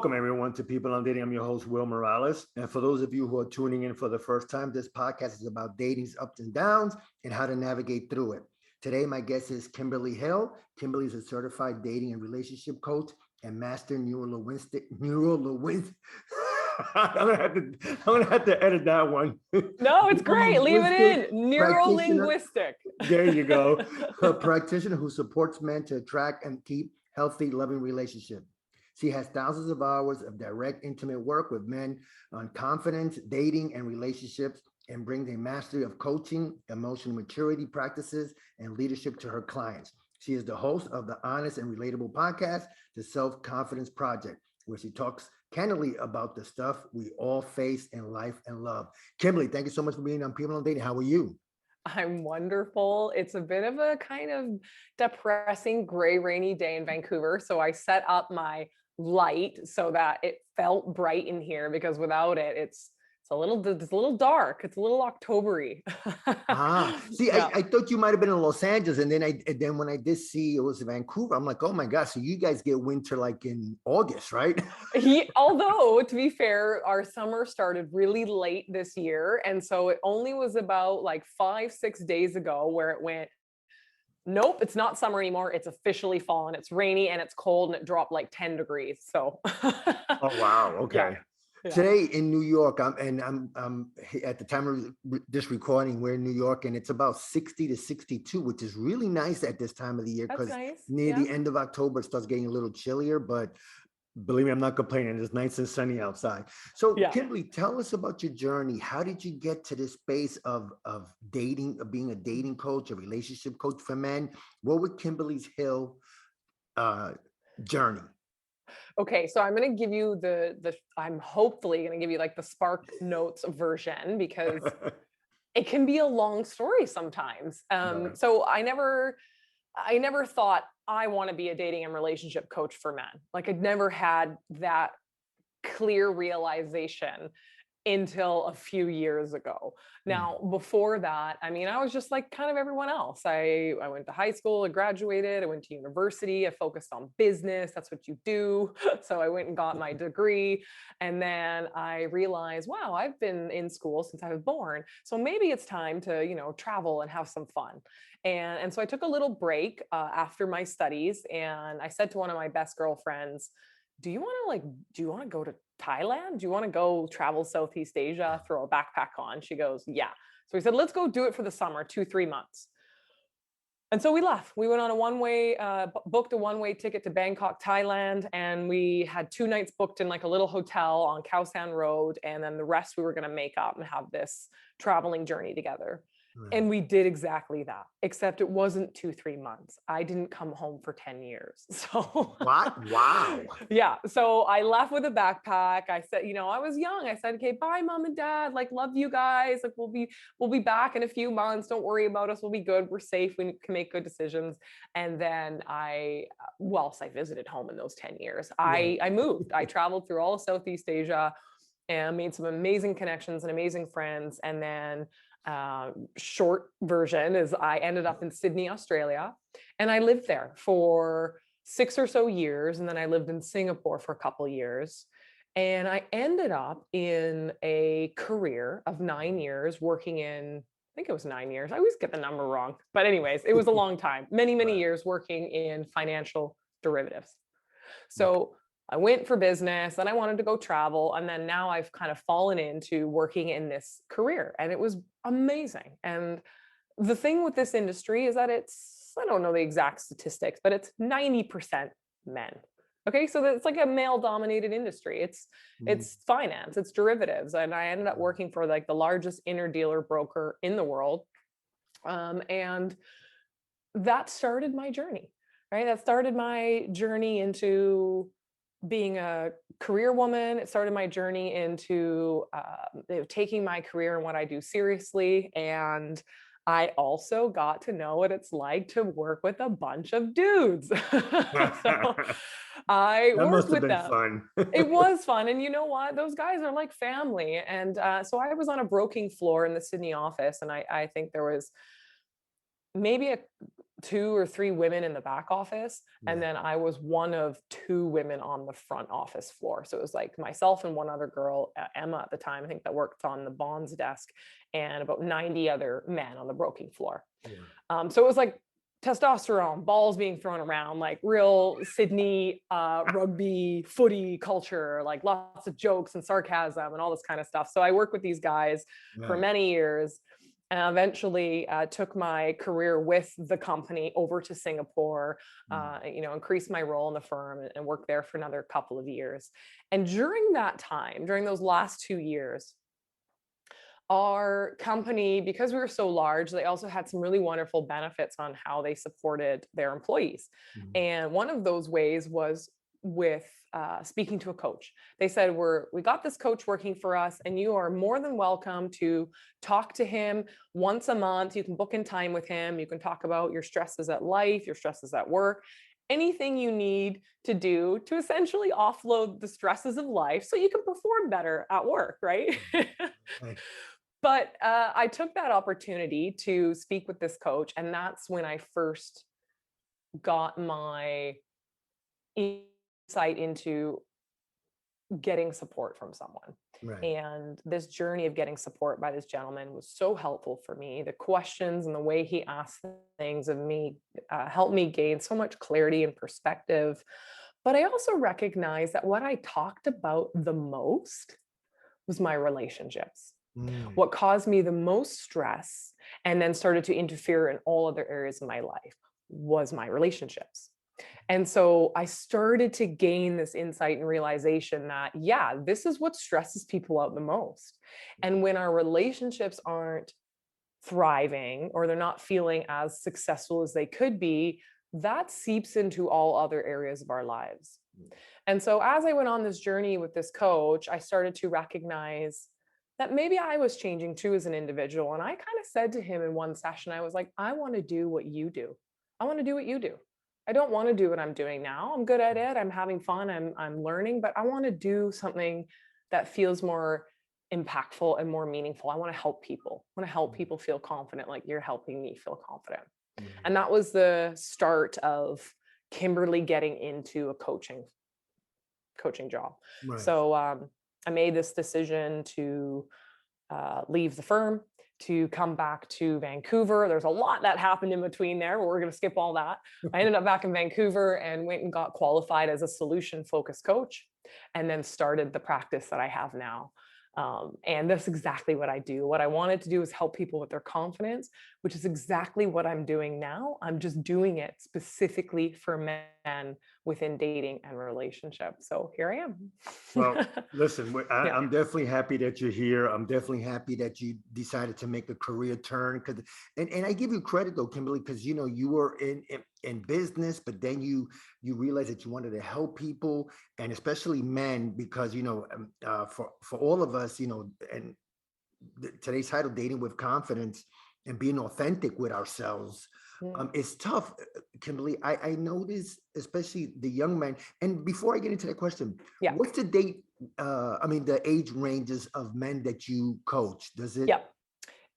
Welcome, everyone, to People on Dating. I'm your host, Will Morales. And for those of you who are tuning in for the first time, this podcast is about dating's ups and downs and how to navigate through it. Today, my guest is Kimberly Hill. Kimberly is a certified dating and relationship coach and master neurolinguistic. I'm gonna have to edit that one. No, it's great. Leave it in. Practitioner. Neurolinguistic. There you go. A practitioner who supports men to attract and keep healthy, loving relationships. She has thousands of hours of direct, intimate work with men on confidence, dating, and relationships, and brings a mastery of coaching, emotional maturity practices, and leadership to her clients. She is the host of the Honest and Relatable podcast, The Self-Confidence Project, where she talks candidly about the stuff we all face in life and love. Kimberly, thank you so much for being on People on Dating. How are you? I'm wonderful. It's a bit of a kind of depressing, gray, rainy day in Vancouver. So I set up my light so that it felt bright in here, because without it, it's a little dark. It's a little October-y. See, Yeah. I thought you might have been in Los Angeles, and then when I did see it was Vancouver, I'm like, oh my gosh, so you guys get winter like in August, right? Although, to be fair, our summer started really late this year. And so it only was about like 5-6 days ago where it went, nope, it's not summer anymore. It's officially fall, and it's rainy and it's cold, and it dropped like 10 degrees. So, Oh wow, okay. Yeah. Today in New York, I'm at the time of this recording, we're in New York, and it's about 60 to 62, which is really nice at this time of the year, That's because nice. near the end of October it starts getting a little chillier, but believe me, I'm not complaining. It's nice and sunny outside. So Kimberly, tell us about your journey. How did you get to this space of dating, of being a dating coach, a relationship coach for men? What was Kimberly's Hill journey? Okay, so I'm going to give you I'm hopefully going to give you like the Spark Notes version, because it can be a long story sometimes. Right. So I never thought I want to be a dating and relationship coach for men. Like, I'd never had that clear realization until a few years ago. Now, before that, I mean, I was just like kind of everyone else. I went to high school, I graduated, I went to university, I focused on business. That's what you do. So I went and got my degree. And then I realized, wow, I've been in school since I was born. So maybe it's time to, travel and have some fun. And so I took a little break after my studies, and I said to one of my best girlfriends, do you want to go to Thailand? Do you want to go travel Southeast Asia, throw a backpack on? She goes, yeah. So we said, let's go do it for the summer, 2-3 months. And so we left. We went on booked a one-way ticket to Bangkok, Thailand. And we had 2 nights booked in like a little hotel on Khao San Road. And then the rest we were going to make up and have this traveling journey together. Right. And we did exactly that, except it wasn't 2-3 months. I didn't come home for 10 years. So What? Wow. Yeah. So I left with a backpack. I said, I was young. I said, okay, bye, mom and dad. Like, love you guys. Like, we'll be back in a few months. Don't worry about us. We'll be good. We're safe. We can make good decisions. And then whilst I visited home in those 10 years, I moved. I traveled through all of Southeast Asia and made some amazing connections and amazing friends. And then short version is I ended up in Sydney, Australia, and I lived there for 6 or so years. And then I lived in Singapore for a couple of years. And I ended up in a career of 9 years working in, I think it was 9 years. I always get the number wrong. But anyways, it was a long time, many, many years working in financial derivatives. So I went for business and I wanted to go travel. And then now I've kind of fallen into working in this career, and it was amazing. And the thing with this industry is that I don't know the exact statistics, but it's 90% men. Okay. So it's like a male dominated industry. It's finance, it's derivatives. And I ended up working for like the largest interdealer broker in the world. And that started my journey, right? That started my journey into being a career woman. It started my journey into taking my career and what I do seriously. And I also got to know what it's like to work with a bunch of dudes. So I worked with them. Fun. It was fun. And you know what? Those guys are like family. And so I was on a broking floor in the Sydney office. And I think there was maybe 2 or 3 women in the back office, and Yeah. then I was one of 2 women on the front office floor. So it was like myself and one other girl, Emma at the time, I think, that worked on the bonds desk, and about 90 other men on the broking floor. Yeah. So it was like testosterone, balls being thrown around, like real Sydney rugby, footy culture, like lots of jokes and sarcasm and all this kind of stuff. So I worked with these guys for Right. many years, and eventually took my career with the company over to Singapore, increased my role in the firm, and worked there for another couple of years. And during that time, during those last 2 years, our company, because we were so large, they also had some really wonderful benefits on how they supported their employees. Mhm. And one of those ways was with speaking to a coach. They said, we got this coach working for us, and you are more than welcome to talk to him once a month. You can book in time with him. You can talk about your stresses at life, your stresses at work, anything you need to do to essentially offload the stresses of life so you can perform better at work, right? Right. But I took that opportunity to speak with this coach, and that's when I first got my insight into getting support from someone. Right. And this journey of getting support by this gentleman was so helpful for me. The questions and the way he asked things of me helped me gain so much clarity and perspective. But I also recognized that what I talked about the most was my relationships. Mm. What caused me the most stress and then started to interfere in all other areas of my life was my relationships. And so I started to gain this insight and realization that, yeah, this is what stresses people out the most. And when our relationships aren't thriving or they're not feeling as successful as they could be, that seeps into all other areas of our lives. And so as I went on this journey with this coach, I started to recognize that maybe I was changing too as an individual. And I kind of said to him in one session, I was like, I want to do what you do. I want to do what you do. I don't want to do what I'm doing now. I'm good at it. I'm having fun. I'm learning, but I want to do something that feels more impactful and more meaningful. I want to help people. I want to help people feel confident, like you're helping me feel confident. Right. And that was the start of Kimberly getting into a coaching job. Right. So I made this decision to leave the firm, to come back to Vancouver. There's a lot that happened in between there, but we're going to skip all that. I ended up back in Vancouver and went and got qualified as a solution focused coach, and then started the practice that I have now. And that's exactly what I do. What I wanted to do is help people with their confidence, which is exactly what I'm doing now. I'm just doing it specifically for men within dating and relationships. So here I am. Well, listen, Yeah. I'm definitely happy that you're here. I'm definitely happy that you decided to make a career turn. And I give you credit though, Kimberly, because you were in business, but then you realized that you wanted to help people, and especially men, because for all of us, and today's title, dating with confidence and being authentic with ourselves, Mm. it's tough. Kimberly, I notice, especially the young men. And before I get into that question, Yeah. what's the age ranges of men that you coach? Does it? Yeah.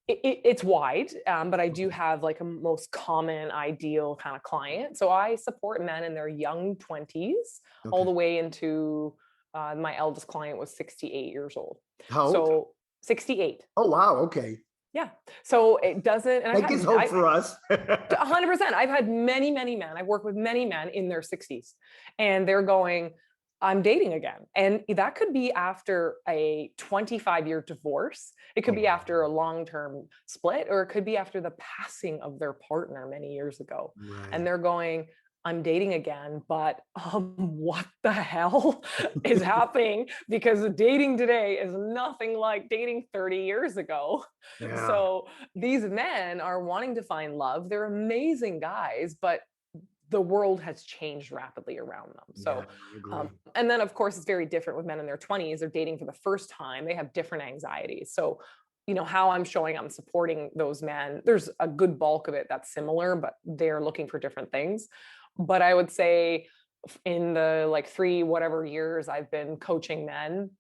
It's wide, but I do Okay. have like a most common ideal kind of client. So I support men in their young 20s all Okay. the way into my eldest client was 68 years old. How old? So 68. Oh, wow. Okay. Yeah. So it doesn't, and That gives hope for us. 100%. I've had many, many men. I've worked with many men in their 60s, and they're going, I'm dating again. And that could be after a 25-year divorce. It Oh, could be after a long-term split, or it could be after the passing of their partner many years ago. And right. they're going, I'm dating again, but what the hell is happening? Because dating today is nothing like dating 30 years ago. Yeah. So these men are wanting to find love. They're amazing guys, but the world has changed rapidly around them. Yeah, So, I agree. and then of course, it's very different with men in their 20s. They're dating for the first time. They have different anxieties. So, how I'm showing I'm supporting those men. There's a good bulk of it that's similar, but they're looking for different things. But I would say in the like 3 whatever years I've been coaching men,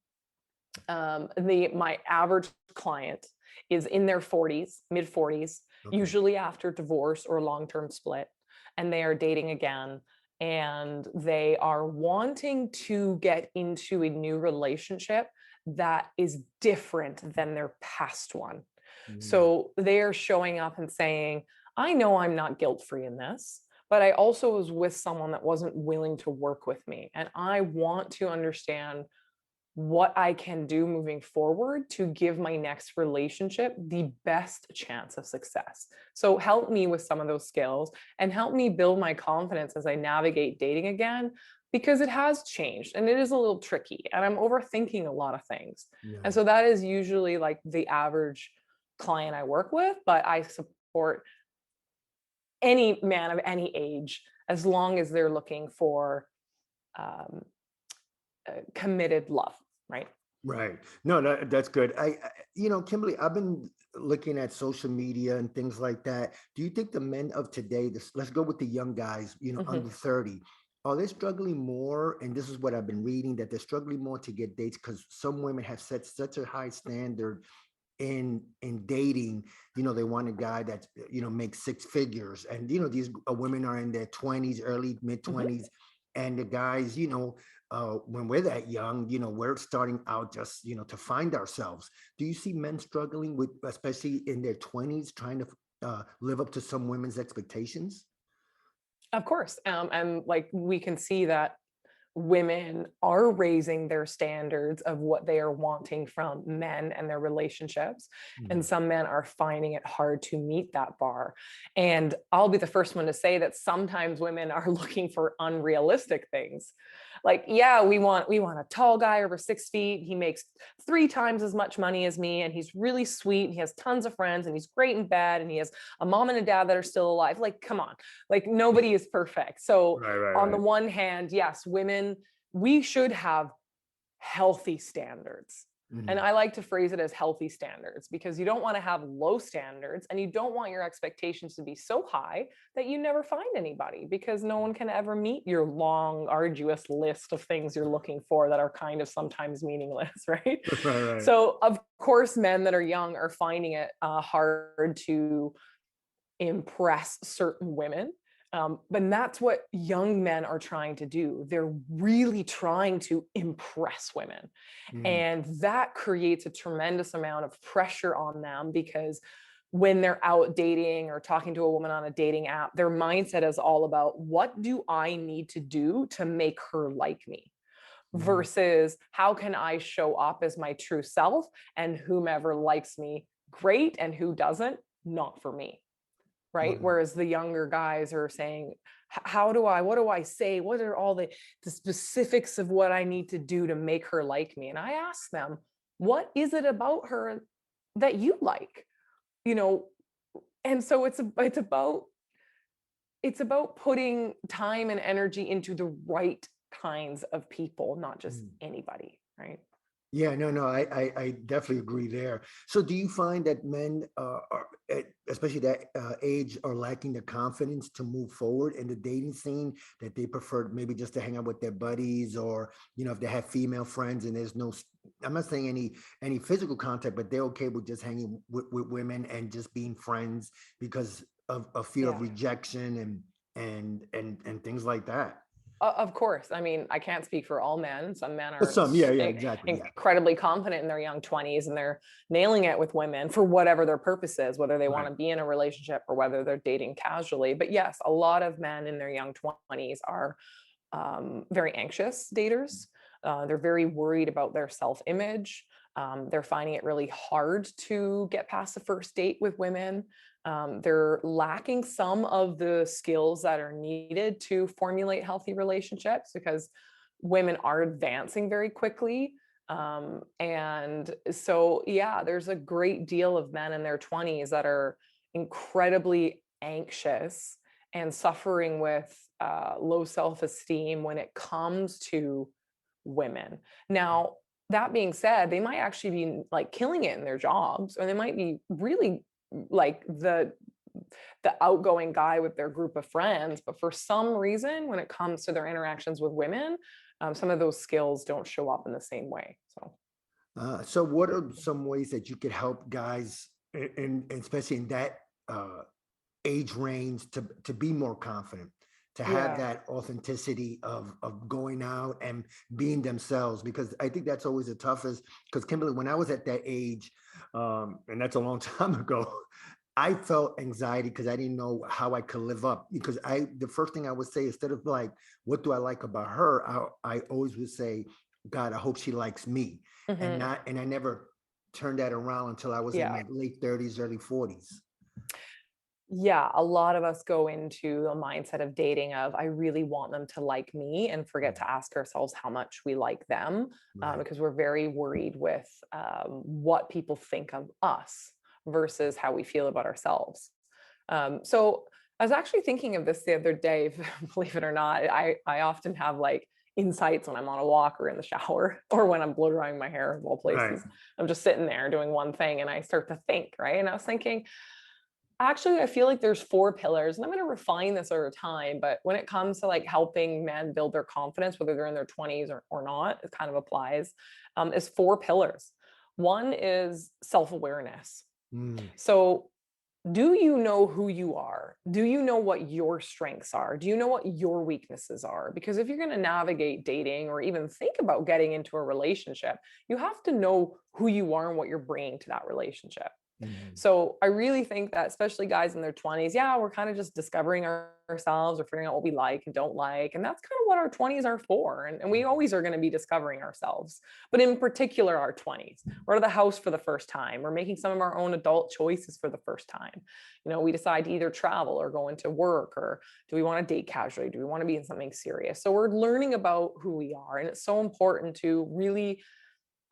my average client is in their 40s, mid 40s, Okay. usually after divorce or long-term split, and they are dating again, and they are wanting to get into a new relationship that is different than their past one. Mm, So they are showing up and saying, I know I'm not guilt-free in this, but I also was with someone that wasn't willing to work with me. And I want to understand what I can do moving forward to give my next relationship the best chance of success. So help me with some of those skills and help me build my confidence as I navigate dating again, because it has changed and it is a little tricky and I'm overthinking a lot of things. And yeah. so that is usually like the average client I work with, but I support any man of any age as long as they're looking for um, committed love, right? Right. No, that's good. Kimberly, I've been looking at social media and things like that. Do you think the men of today, let's go with the young guys, Mhm. under 30, are they struggling more? And this is what I've been reading, that they're struggling more to get dates because some women have set such a high standard in dating. They want a guy that makes six figures, and these women are in their 20s, early mid Mhm. 20s, and the guys, when we're that young, we're starting out just to find ourselves. Do you see men struggling with, especially in their 20s, trying to live up to some women's expectations? Of course. And like we can see that women are raising their standards of what they are wanting from men and their relationships. And Mhm. some men are finding it hard to meet that bar. And I'll be the first one to say that sometimes women are looking for unrealistic things. Like, yeah, we want a tall guy over 6 feet. He makes 3 times as much money as me, and he's really sweet. And he has tons of friends, and he's great in bed, and he has a mom and a dad that are still alive. Like, come on, like nobody is perfect. So Right, right, on the right. one hand, yes, women, we should have healthy standards. And Mhm. I like to phrase it as healthy standards because you don't want to have low standards and you don't want your expectations to be so high that you never find anybody because no one can ever meet your long, arduous list of things you're looking for that are kind of sometimes meaningless, right? Right, right. So, of course, men that are young are finding it hard to impress certain women. But that's what young men are trying to do. They're really trying to impress women. Mhm. And that creates a tremendous amount of pressure on them because when they're out dating or talking to a woman on a dating app, their mindset is all about what do I need to do to make her like me? Mhm. Versus how can I show up as my true self and whomever likes me, great, and who doesn't, not for me, right? Right. Whereas the younger guys are saying, how do I, what do I say? What are all the specifics of what I need to do to make her like me? And I ask them, what is it about her that you like? You know, and so it's about putting time and energy into the right kinds of people, not just Mhm. anybody, right? Yeah, no, no, I definitely agree there. So, do you find that men, especially that age, are lacking the confidence to move forward in the dating scene? That they prefer maybe just to hang out with their buddies, or if they have female friends and there's no, I'm not saying any physical contact, but they're okay with just hanging with women and just being friends because of fear of Yeah. rejection and things like that. Of course. I mean, I can't speak for all men. Some men are Some, yeah, yeah, exactly, yeah, incredibly confident in their young 20s and they're nailing it with women for whatever their purpose is, whether they want right. to be in a relationship or whether they're dating casually. But yes, a lot of men in their young 20s are very anxious daters. They're very worried about their self image. They're finding it really hard to get past the first date with women. They're lacking some of the skills that are needed to formulate healthy relationships because women are advancing very quickly. And so, yeah, there's a great deal of men in their 20s that are incredibly anxious and suffering with low self esteem when it comes to women. Now, that being said, they might actually be like killing it in their jobs, or they might be really like the outgoing guy with their group of friends. But for some reason, when it comes to their interactions with women, some of those skills don't show up in the same way. So, So what are some ways that you could help guys, and especially in that uh, age range to be more confident, to have Yeah. that authenticity of going out and being themselves. Because I think that's always the toughest. Because Kimberly, when I was at that age, and that's a long time ago, I felt anxiety because I didn't know how I could live up. Because the first thing I would say, instead of like, what do I like about her? I always would say, God, I hope she likes me. Hmm. And I never turned that around until I was in Yeah. my late 30s, early 40s. Yeah, a lot of us go into a mindset of dating of I really want them to like me and forget Right, to ask ourselves how much we like them, right, because we're very worried with what people think of us versus how we feel about ourselves. So I was actually thinking of this the other day, believe it or not. I often have like insights when I'm on a walk or in the shower or when I'm blow drying my hair of all right. places. I'm just sitting there doing one thing and I start to think, right? And I was thinking, actually, I feel like there's 4 pillars, and I'm gonna refine this over time, but when it comes to, like, helping men build their confidence, whether they're in their 20s or not, it kind of applies, is 4 pillars. One is self-awareness. Mm, So, do you know who you are? Do you know what your strengths are? Do you know what your weaknesses are? Because if you're gonna navigate dating or even think about getting into a relationship, you have to know who you are and what you're bringing to that relationship. mhm. So I really think that especially guys in their 20s, yeah, we're kind of just discovering ourselves or figuring out what we like and don't like. And that's kind of what our 20s are for. And we always are going to be discovering ourselves, but in particular, our 20s. We're out of the house for the first time. We're making some of our own adult choices for the first time. You know, we decide to either travel or go into work, or do we want to date casually? Do we want to be in something serious? So we're learning about who we are. And it's so important to really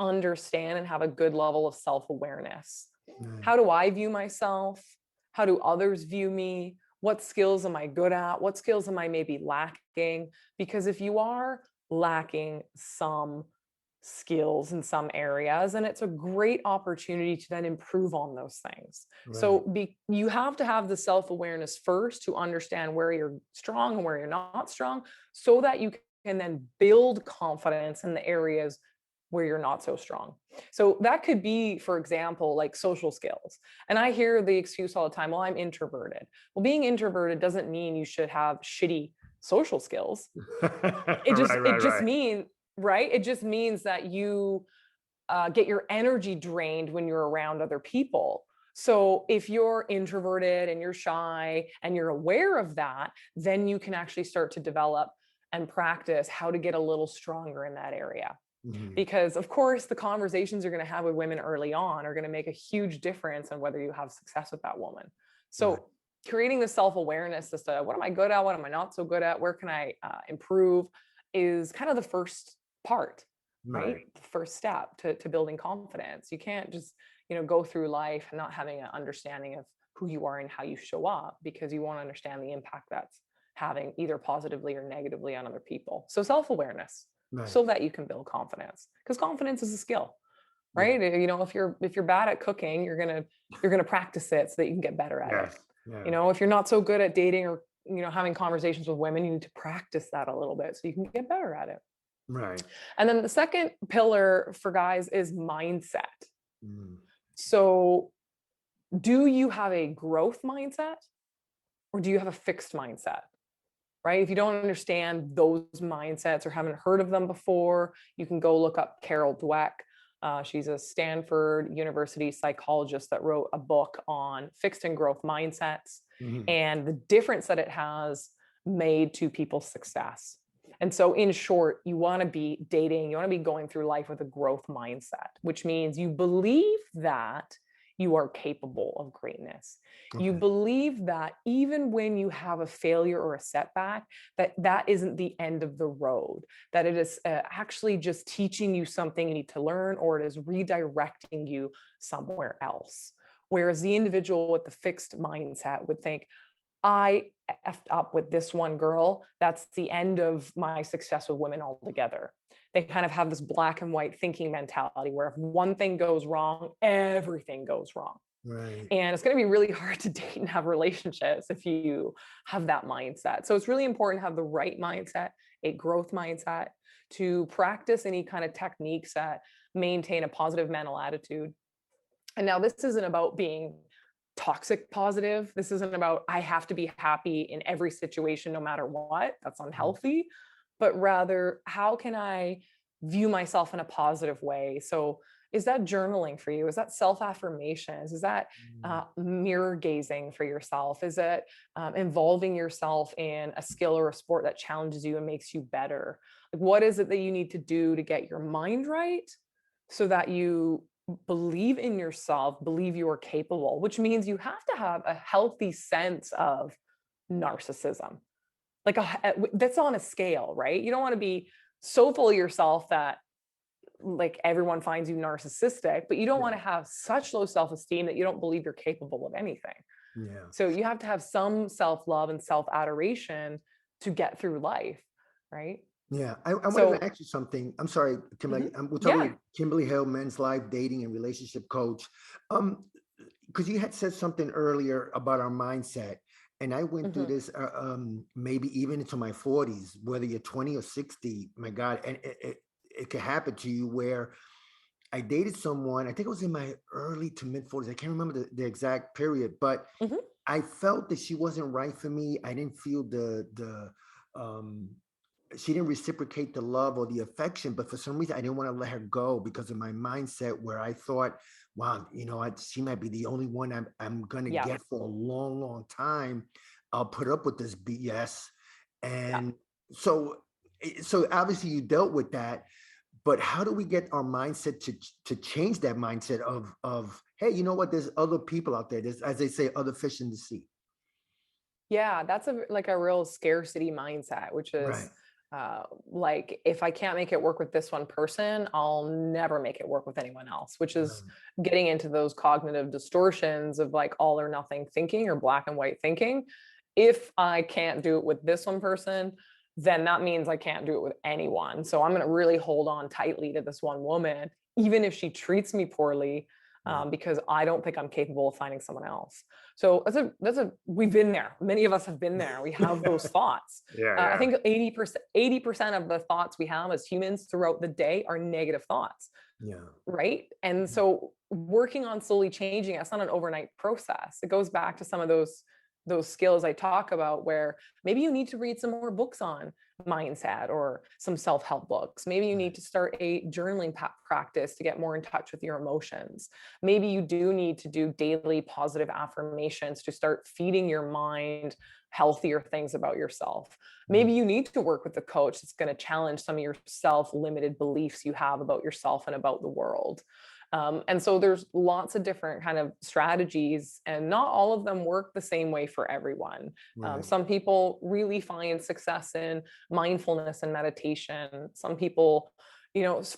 understand and have a good level of self awareness. Right. How do I view myself? How do others view me? What skills am I good at? What skills am I maybe lacking? Because if you are lacking some skills in some areas, and it's a great opportunity to then improve on those things. So Right. you have to have the self-awareness first to understand where you're strong and where you're not strong, so that you can then build confidence in the areas where you're not so strong. So that could be, for example, like social skills. And I hear the excuse all the time, well, I'm introverted. Well, being introverted doesn't mean you should have shitty social skills. It just Right, it right, just right. means, right? It just means that you get your energy drained when you're around other people. So if you're introverted and you're shy and you're aware of that, then you can actually start to develop and practice how to get a little stronger in that area. Mhm. Because of course the conversations you're going to have with women early on are going to make a huge difference on whether you have success with that woman. Right, So creating the self-awareness as to what am I good at, what am I not so good at, where can I improve, is kind of the first part, right? right, The first step to building confidence. You can't just, go through life and not having an understanding of who you are and how you show up, because you won't understand the impact that's having either positively or negatively on other people. So self-awareness, right. so that you can build confidence, because confidence is a skill, Yeah. right? If you're bad at cooking, you're going to practice it so that you can get better at it. Yes. Yeah. If you're not so good at dating or having conversations with women, you need to practice that a little bit so you can get better at it. Right. And then the second pillar for guys is mindset. Mm. So do you have a growth mindset, or do you have a fixed mindset? Right? If you don't understand those mindsets or haven't heard of them before, you can go look up Carol Dweck. She's a Stanford University psychologist that wrote a book on fixed and growth mindsets Mhm. and the difference that it has made to people's success. And so, in short, you want to be dating, you want to be going through life with a growth mindset, which means you believe that you are capable of greatness. You Okay. believe that even when you have a failure or a setback, that isn't the end of the road, that it is actually just teaching you something you need to learn, or it is redirecting you somewhere else. Whereas the individual with the fixed mindset would think, I effed up with this one girl. That's the end of my success with women altogether. They kind of have this black and white thinking mentality where if one thing goes wrong, everything goes wrong. Right. And it's going to be really hard to date and have relationships if you have that mindset. So it's really important to have the right mindset, a growth mindset, to practice any kind of techniques that maintain a positive mental attitude. And now this isn't about being toxic positive. This isn't about I have to be happy in every situation, no matter what. That's Mm, unhealthy. But rather, how can I view myself in a positive way? So, is that journaling for you? Is that self affirmations? Is that mm, mirror gazing for yourself? Is it involving yourself in a skill or a sport that challenges you and makes you better? Like, what is it that you need to do to get your mind right so that you believe in yourself, believe you are capable, which means you have to have a healthy sense of narcissism. Like that's on a scale, right? You don't want to be so full of yourself that like everyone finds you narcissistic, but you don't want yeah, to have such low self-esteem that you don't believe you're capable of anything. yeah. So you have to have some self-love and self-adoration to get through life, right? Yeah, I wanted to So ask you something. I'm sorry, mhm, Kimberly. We're talking yeah. with Kimberly Hill, men's life, dating, and relationship coach. Um, because you had said something earlier about our mindset, and I went through Mhm, this maybe even into my 40s, whether you're 20 or 60. My God, and it could happen to you where I dated someone. I think it was in my early to mid 40s. I can't remember the exact period, but mhm, I felt that she wasn't right for me. I didn't feel the um she didn't reciprocate the love or the affection, but for some reason I didn't want to let her go because of my mindset where I thought, wow, she might be the only one I'm gonna yeah, get for a long, long time. I'll put up with this BS. yeah. And so so obviously you dealt with that, but how do we get our mindset to change that mindset of hey, you know what? There's other people out there. There's, as they say, other fish in the sea. Yeah, that's like a real scarcity mindset, which is Right. like if I can't make it work with this one person, I'll never make it work with anyone else, which is Right. getting into those cognitive distortions of like all or nothing thinking or black and white thinking. If I can't do it with this one person, then that means I can't do it with anyone. So I'm going to really hold on tightly to this one woman, even if she treats me poorly, Right. because I don't think I'm capable of finding someone else. So that's a we've been there. Many of us have been there. We have those thoughts. Yeah, I yeah. think 80% of the thoughts we have as humans throughout the day are negative thoughts, Yeah. right? And so working on slowly changing it's not an overnight process. It goes back to some of those skills I talk about where maybe you need to read some more books on mindset or some self-help books. Maybe you need Right. to start a journaling practice to get more in touch with your emotions. Maybe you do need to do daily positive affirmations to start feeding your mind healthier things about yourself. Maybe Mm, you need to work with a coach that's going to challenge some of your self-limited beliefs you have about yourself and about the world. And so there's lots of different kind of strategies, and not all of them work the same way for everyone. right. Some people really find success in mindfulness and meditation. Some people,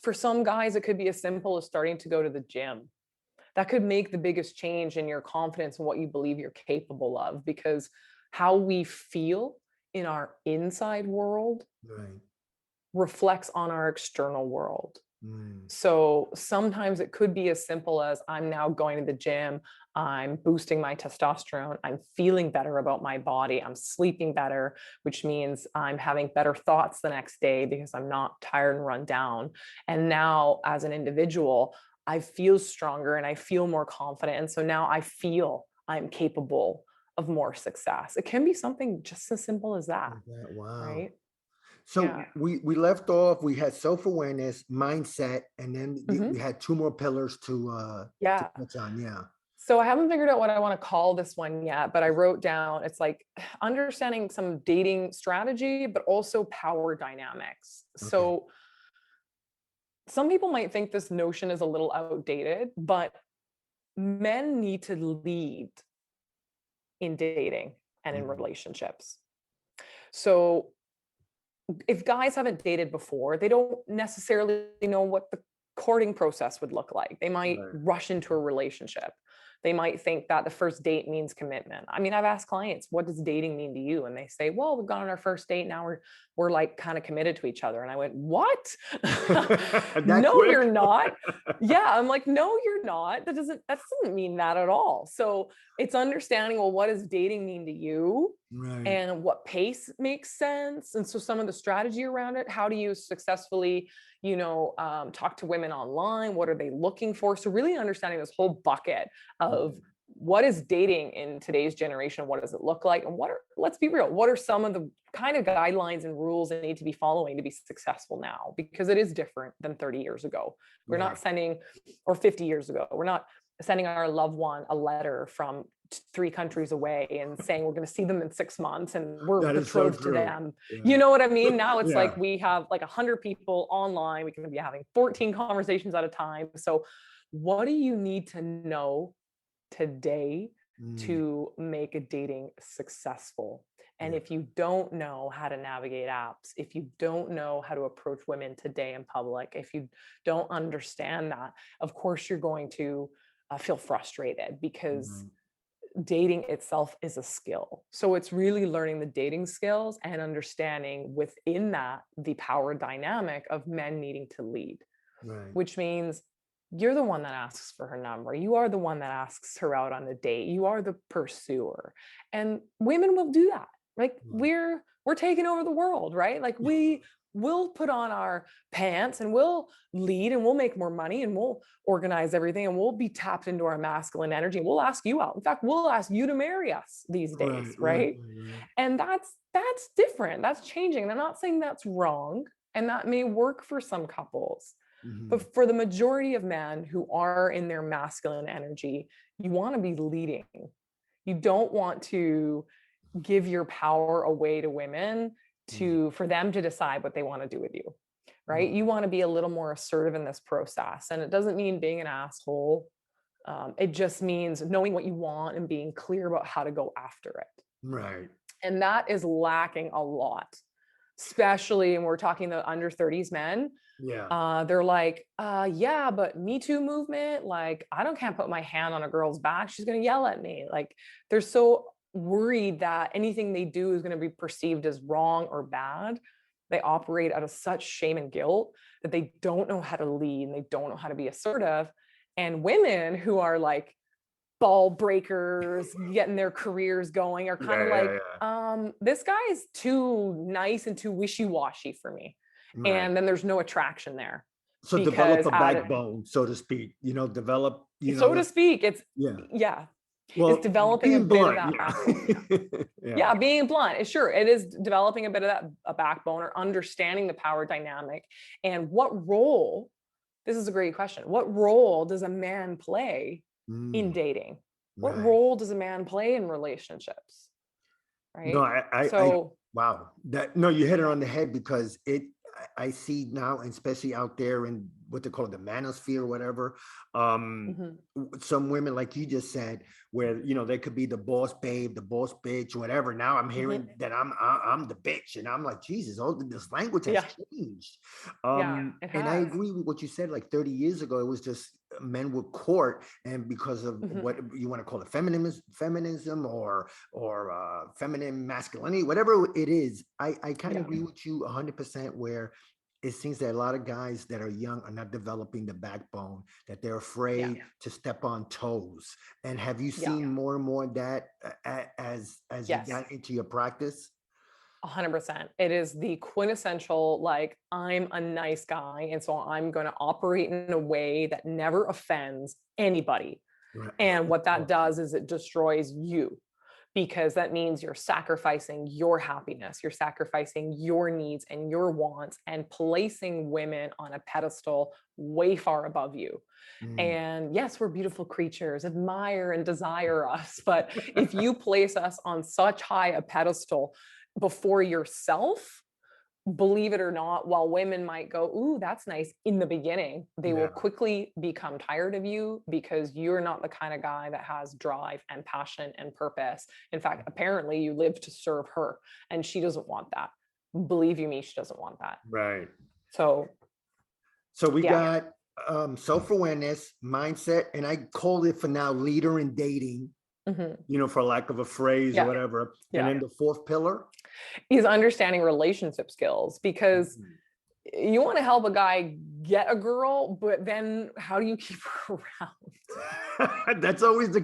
for some guys, it could be as simple as starting to go to the gym. That could make the biggest change in your confidence and what you believe you're capable of, because how we feel in our inside world Right. reflects on our external world. Mm, So sometimes it could be as simple as I'm now going to the gym, I'm boosting my testosterone, I'm feeling better about my body, I'm sleeping better, which means I'm having better thoughts the next day because I'm not tired and run down. And now, as an individual, I feel stronger and I feel more confident. And so now I feel I'm capable of more success. It can be something just as simple as that, like that. Wow. right? So Yeah. we left off. We had self-awareness, mindset, and then we Mhm. had two more pillars to Yeah. touch on. Yeah. So I haven't figured out what I want to call this one yet, but I wrote down it's like understanding some dating strategy, but also power dynamics. Okay. So some people might think this notion is a little outdated, but men need to lead in dating and in Mm, relationships. So if guys haven't dated before, they don't necessarily know what the courting process would look like. They might right. rush into a relationship. They might think that the first date means commitment. I mean, I've asked clients, what does dating mean to you? And they say, well, we've gone on our first date. Now we're like kind of committed to each other. And I went, what? That No, you're quick. not. Yeah. I'm like, no, you're not. That doesn't mean that at all. So it's understanding, well, what does dating mean to you? Right. And what pace makes sense. And so some of the strategy around it, how do you successfully, talk to women online? What are they looking for? So really understanding this whole bucket of Mm, what is dating in today's generation? What does it look like? And let's be real, what are some of the kind of guidelines and rules that need to be following to be successful now? Because it is different than 30 years ago. We're not sending, or 50 years ago, we're not sending our loved one a letter from 3 countries away and saying we're going to see them in 6 months and we're betrothed to them. You know what I mean? Now it's like we have like 100 people online. We can be having 14 conversations at a time. So what do you need to know today to make a dating successful? And if you don't know how to navigate apps, if you don't know how to approach women today in public, if you don't understand that, of course you're going to feel frustrated, because dating itself is a skill. So it's really learning the dating skills and understanding within that the power dynamic of men needing to lead, which means you're the one that asks for her number. You are the one that asks her out on a date. You are the pursuer. And women will do that. Like we're taking over the world, right? Like we'll put on our pants and we'll lead and we'll make more money and we'll organize everything and we'll be tapped into our masculine energy and we'll ask you out. In fact, we'll ask you to marry us these days, right? And that's different. That's changing. And I'm not saying that's wrong, and that may work for some couples. But for the majority of men who are in their masculine energy, you want to be leading. You don't want to give your power away to women for them to decide what they want to do with you, right? You want to be a little more assertive in this process. And it doesn't mean being an asshole. It just means knowing what you want and being clear about how to go after it. Right. And that is lacking a lot, especially when we're talking the under 30s men. They're like, yeah, but Me Too movement, like can't put my hand on a girl's back. She's going to yell at me. Like they're so worried that anything they do is going to be perceived as wrong or bad. They operate out of such shame and guilt that they don't know how to lead and they don't know how to be assertive. And women who are like ball breakers, getting their careers going, are kind of like, this guy is too nice and too wishy-washy for me. And then there's no attraction there. So develop a backbone, so to speak, develop, so to speak, it's well, it's developing a bit blunt, of that. Being blunt. Sure, it is developing a bit of that a backbone, or understanding the power dynamic and what role. This is a great question. What role does a man play in dating? What role does a man play in relationships? Right. No, wow. You hit it on the head, because I see now, and especially out there in what they call the manosphere or whatever, some women, like you just said, where they could be the boss babe, the boss bitch, whatever. Now I'm hearing that I'm the bitch, and I'm like, Jesus, all this language has changed. And I agree with what you said. Like 30 years ago, it was just men would court, and because of what you want to call it, feminism or feminine masculinity, whatever it is, I kind of agree with you 100%, where it seems that a lot of guys that are young are not developing the backbone, that they're afraid to step on toes. And have you seen more and more of that as you got into your practice? 100%. It is the quintessential, like, I'm a nice guy, and so I'm going to operate in a way that never offends anybody. And what that does is it destroys you, because that means you're sacrificing your happiness, you're sacrificing your needs and your wants, and placing women on a pedestal way far above you. And yes, we're beautiful creatures, admire and desire us. But if you place us on such high a pedestal before yourself, believe it or not, while women might go, ooh, that's nice in the beginning, they will quickly become tired of you, because you're not the kind of guy that has drive and passion and purpose. In fact, apparently you live to serve her, and she doesn't want that. Believe you me, she doesn't want that. Right. So we got self-awareness, mindset, and I call it for now leader in dating, for lack of a phrase or whatever. And then the fourth pillar is understanding relationship skills, because you want to help a guy get a girl, but then how do you keep her around? That's always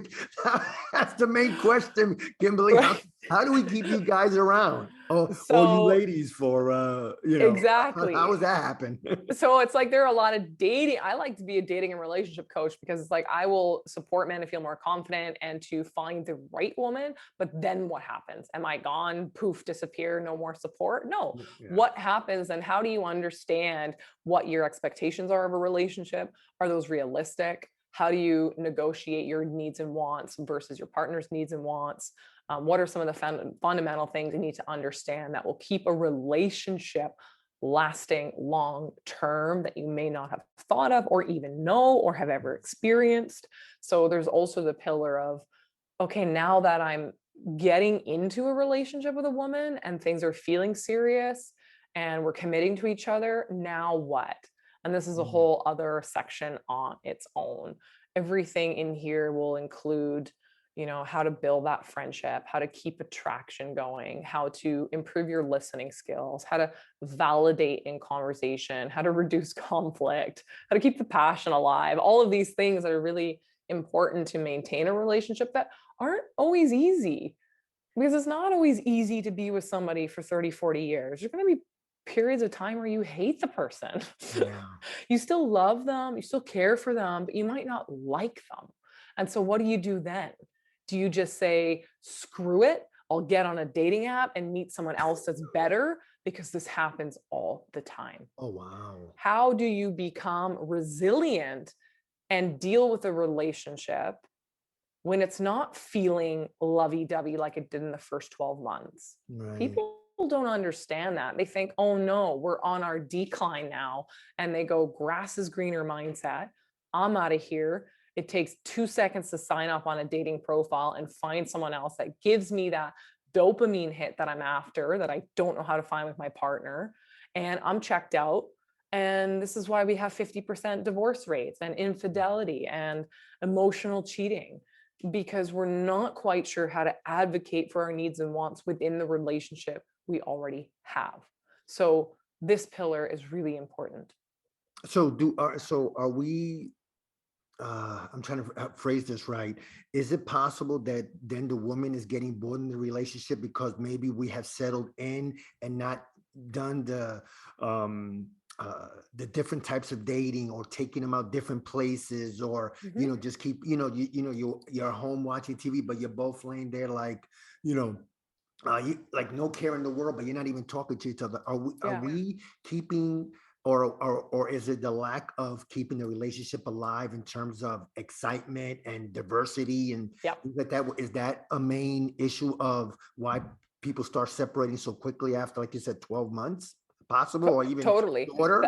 that's the main question, Kimberly. Right. How do we keep you guys around? Oh, you So ladies for, how exactly. does that happen? So it's like there are a lot of dating. I like to be a dating and relationship coach because it's like I will support men to feel more confident and to find the right woman. But then what happens? Am I gone? Poof, disappear, no more support? No. Yeah. What happens and how do you understand what your expectations are of a relationship? Are those realistic? How do you negotiate your needs and wants versus your partner's needs and wants? What are some of the fundamental things you need to understand that will keep a relationship lasting long term that you may not have thought of or even know or have ever experienced? So there's also the pillar of, okay, now that I'm getting into a relationship with a woman and things are feeling serious and we're committing to each other, now what? And this is a Mm. whole other section on its own. Everything in here will include, how to build that friendship, how to keep attraction going, how to improve your listening skills, how to validate in conversation, how to reduce conflict, how to keep the passion alive, all of these things that are really important to maintain a relationship that aren't always easy, because it's not always easy to be with somebody for 30, 40 years. There's going to be periods of time where you hate the person. Yeah. You still love them, you still care for them, but you might not like them. And so what do you do then? Do you just say, screw it, I'll get on a dating app and meet someone else that's better? Because this happens all the time. Oh, wow. How do you become resilient and deal with a relationship when it's not feeling lovey-dovey like it did in the first 12 months? Right. People don't understand that. They think, oh no, we're on our decline now. And they go, grass is greener mindset. I'm out of here. It takes 2 seconds to sign up on a dating profile and find someone else that gives me that dopamine hit that I'm after, that I don't know how to find with my partner. And I'm checked out. And this is why we have 50% divorce rates and infidelity and emotional cheating, because we're not quite sure how to advocate for our needs and wants within the relationship we already have. So this pillar is really important. So are we, I'm trying to phrase this right. Is it possible that then the woman is getting bored in the relationship because maybe we have settled in and not done um, the different types of dating or taking them out different places, or Mhm. just keep, you're home watching TV, but you're both laying there like, you know, like no care in the world, but you're not even talking to each other. Are Yeah. we keeping, or is it the lack of keeping the relationship alive in terms of excitement and diversity and Yep. things like that? Is that a main issue of why people start separating so quickly after, like you said, 12 months, possible, or even Totally. shorter?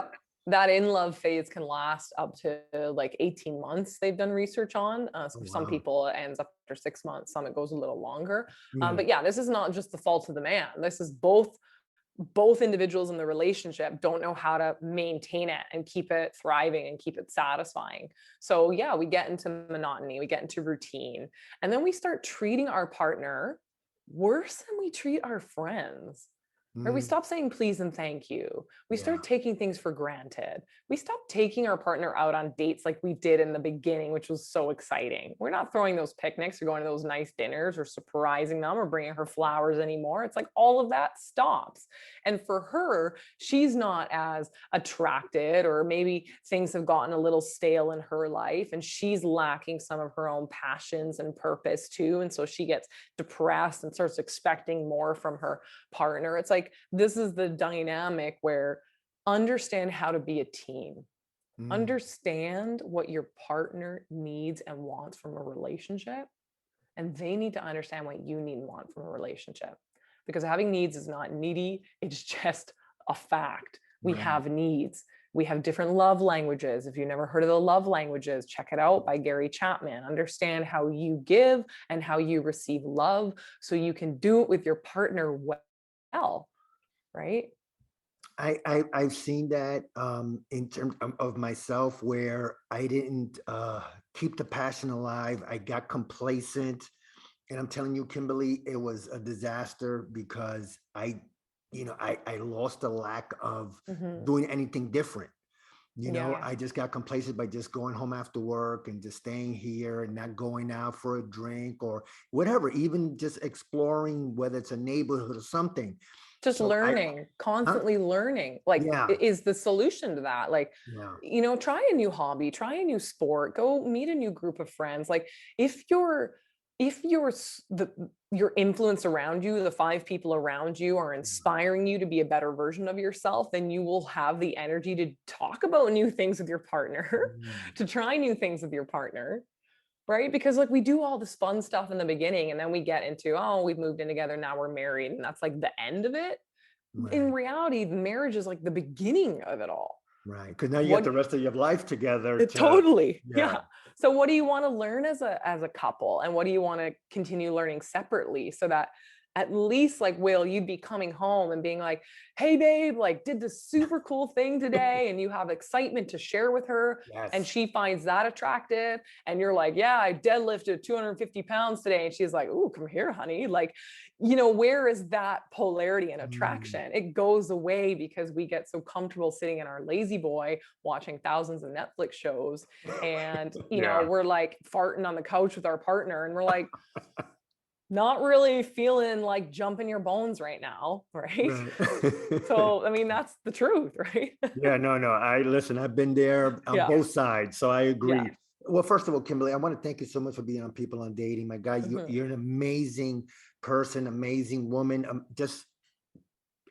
That in love phase can last up to like 18 months. They've done research on. So Oh, for some wow. people, it ends after 6 months. Some it goes a little longer. Yeah. But yeah, this is not just the fault of the man. This is both individuals in the relationship don't know how to maintain it and keep it thriving and keep it satisfying. So yeah, we get into monotony, we get into routine, and then we start treating our partner worse than we treat our friends. Or we Mm, stop saying please and thank you. We yeah. start taking things for granted. We stop taking our partner out on dates like we did in the beginning, which was so exciting. We're not throwing those picnics or going to those nice dinners or surprising them or bringing her flowers anymore. It's like all of that stops. And for her, she's not as attracted, or maybe things have gotten a little stale in her life and she's lacking some of her own passions and purpose too. And so she gets depressed and starts expecting more from her partner. It's like, this is the dynamic where understand how to be a team. Mm, Understand what your partner needs and wants from a relationship, and they need to understand what you need and want from a relationship. Because having needs is not needy, it's just a fact. We right. have needs. We have different love languages. If you've never heard of the love languages, check it out by Gary Chapman. Understand how you give and how you receive love so you can do it with your partner well, right? I've seen that in terms of myself, where I didn't keep the passion alive. I got complacent, and I'm telling you, Kimberly, it was a disaster because I lost the lack of Mhm. doing anything different. Yeah. I just got complacent by just going home after work and just staying here and not going out for a drink or whatever, even just exploring whether it's a neighborhood or something. Just So I, learning, huh? constantly learning, like Yeah, is the solution to that. Like, yeah, try a new hobby, try a new sport, go meet a new group of friends. Like if you're your influence around you, the five people around you are inspiring you to be a better version of yourself, then you will have the energy to talk about new things with your partner, mm, to try new things with your partner. Right? Because like we do all this fun stuff in the beginning and then we get into, oh, we've moved in together, now we're married, and that's like the end of it. In right, reality, the marriage is like the beginning of it all. right. Because now you get What the rest of your life together it to, totally, yeah, yeah. So what do you want to learn as a couple, and what do you want to continue learning separately, so that at least like Will, you'd be coming home and being like, "Hey babe, like did this super cool thing today," and you have excitement to share with her, and yes, she finds that attractive, and you're like, "Yeah, I deadlifted 250 pounds today," and she's like, "Ooh, come here, honey." Like, where is that polarity and mm, attraction? It goes away because we get so comfortable sitting in our lazy boy watching thousands of Netflix shows, and yeah, we're like farting on the couch with our partner, and we're like not really feeling like jumping your bones right now, right? right. So I mean that's the truth, right? Yeah, no, no. I listen, I've been there on Yeah, both sides, so I yeah. agree. Well, first of all, Kimberly, I want to thank you so much for being on People on Dating. My God, Mhm. you're an amazing person, amazing woman. Just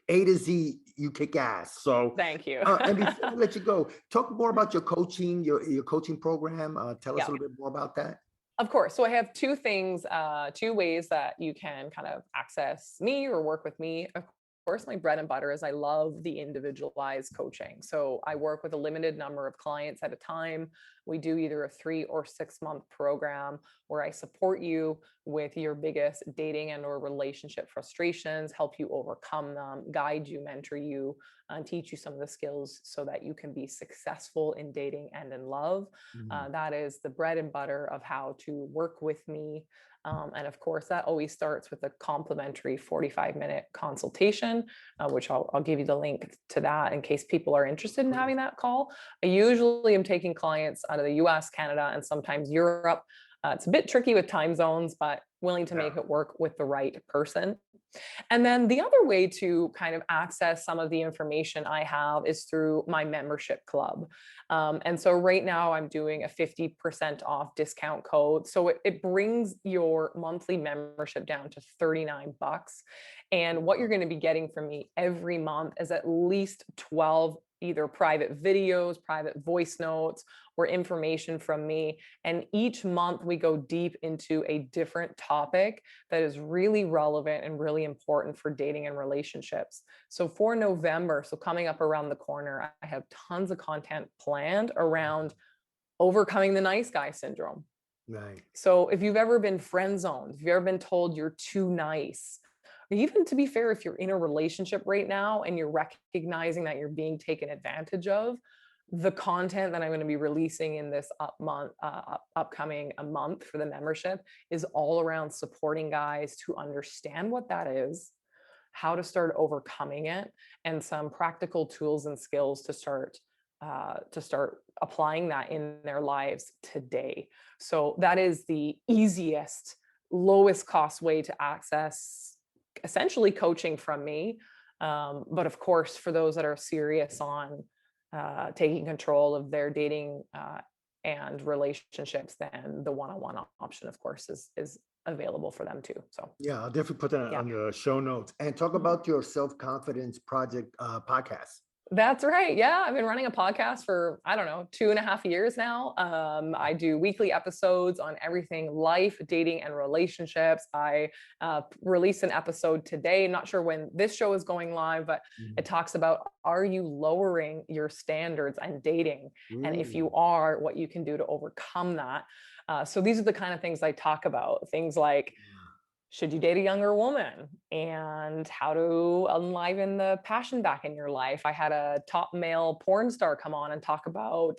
A to Z, you kick ass. So, Thank you. and before we let you go, talk more about your coaching, your coaching program. Tell us Yeah. a little bit more about that. Of course. So I have two things, two ways that you can kind of access me or work with me. Of course, my bread and butter is I love the individualized coaching. So I work with a limited number of clients at a time. We do either a 3 or 6 month program where I support you with your biggest dating and or relationship frustrations, help you overcome them, guide you, mentor you, and teach you some of the skills so that you can be successful in dating and in love. Mm, That is the bread and butter of how to work with me. And of course, that always starts with a complimentary 45-minute consultation, which I'll give you the link to that in case people are interested in please. having that call. I usually am taking clients out of the US, Canada, and sometimes Europe. It's a bit tricky with time zones, but willing to Yeah. make it work with the right person. And then the other way to kind of access some of the information I have is through my membership club. And so right now I'm doing a 50% off discount code. So it brings your monthly membership down to 39 bucks. And what you're going to be getting from me every month is at least 12 either private videos, private voice notes, or information from me. And each month we go deep into a different topic that is really relevant and really important for dating and relationships. So for November, so coming up around the corner, I have tons of content planned around overcoming the nice guy syndrome. Right. So if you've ever been friend zoned, if you've ever been told you're too nice, or even to be fair, if you're in a relationship right now and you're recognizing that you're being taken advantage of, the content that I'm going to be releasing in this upcoming a month for the membership is all around supporting guys to understand what that is, how to start overcoming it, and some practical tools and skills to start applying that in their lives today. So that is the easiest, lowest cost way to access essentially coaching from me. But of course, for those that are serious on taking control of their dating and relationships, then the one-on-one option, of course, is available for them too. So Yeah, I'll definitely put that yeah. on the show notes and talk Mhm. about your self-confidence project podcast. That's right. Yeah, I've been running a podcast for, I don't know, 2.5 years now. I do weekly episodes on everything life, dating, and relationships. I released an episode today. Not sure when this show is going live, but Mhm. it talks about, are you lowering your standards and dating? And if you Mm, are, what you can do to overcome that. So these are the kind of things I talk about. Things like, should you date a younger woman, and how to enliven the passion back in your life. I had a top male porn star come on and talk about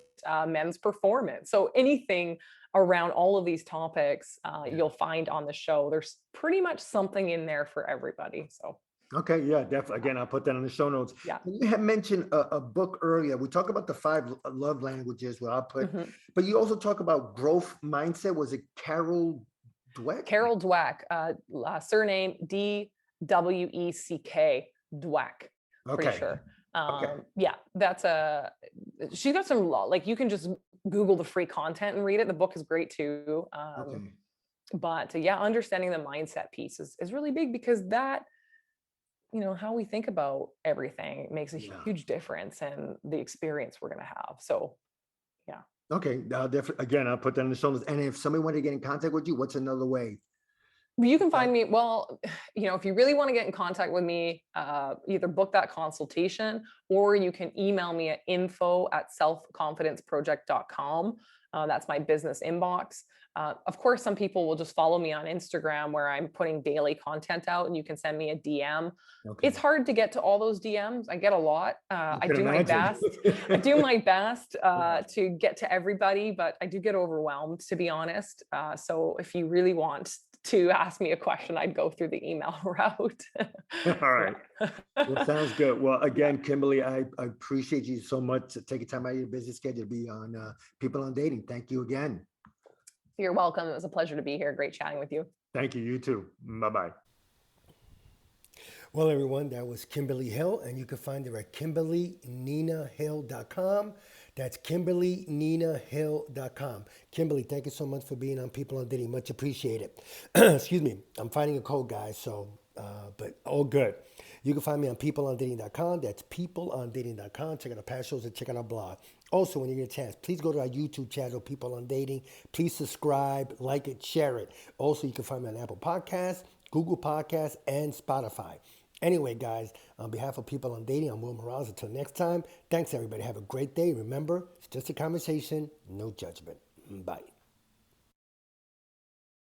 men's performance. So anything around all of these topics yeah. you'll find on the show. There's pretty much something in there for everybody. So Okay, yeah, definitely. Again, I'll put that in the show notes. Yeah. And you had mentioned a book earlier. We talked about the five love languages, where I put, Mhm. but you also talk about growth mindset. Was it Carol Dweck? Carol Dweck, surname Dweck, Dweck, pretty Okay, sure. okay, Yeah, she's got some like you can just Google the free content and read it. The book is great too. okay. But yeah, understanding the mindset piece is really big because that, how we think about everything makes a Yeah. huge difference in the experience we're going to have. So, yeah. Okay. Definitely. Again, I'll put that in the show notes. And if somebody wanted to get in contact with you, what's another way? You can find That- me, well, if you really want to get in contact with me, either book that consultation or you can email me at info@selfconfidenceproject.com. That's my business inbox. Of course, some people will just follow me on Instagram where I'm putting daily content out and you can send me a DM. It's Okay. hard to get to all those DMs. I get a lot. I I can do my imagine. best. I do my best Yeah. to get to everybody, but I do get overwhelmed, to be honest. So if you really want to ask me a question, I'd go through the email route. All right. Yeah. Well, sounds good. Well, Yeah. again, Kimberly, I appreciate you so much to taking time out of your busy schedule to be on People on Dating. Thank you again. You're welcome. It was a pleasure to be here. Great chatting with you. Thank you. You too. Bye bye. Well, everyone, that was Kimberly Hill, and you can find her at KimberlyNinaHill.com. That's KimberlyNinaHill.com. Kimberly, thank you so much for being on People on Dating. Much appreciated. Excuse me. I'm fighting a cold, guys, but all good. You can find me on peopleondating.com. That's peopleondating.com. Check out our past shows and check out our blog. Also, when you get a chance, please go to our YouTube channel, People on Dating. Please subscribe, like it, share it. Also, you can find me on Apple Podcasts, Google Podcasts, and Spotify. Anyway, guys, on behalf of People on Dating, I'm Will Morales. Until next time, thanks, everybody. Have a great day. Remember, it's just a conversation, no judgment. Bye.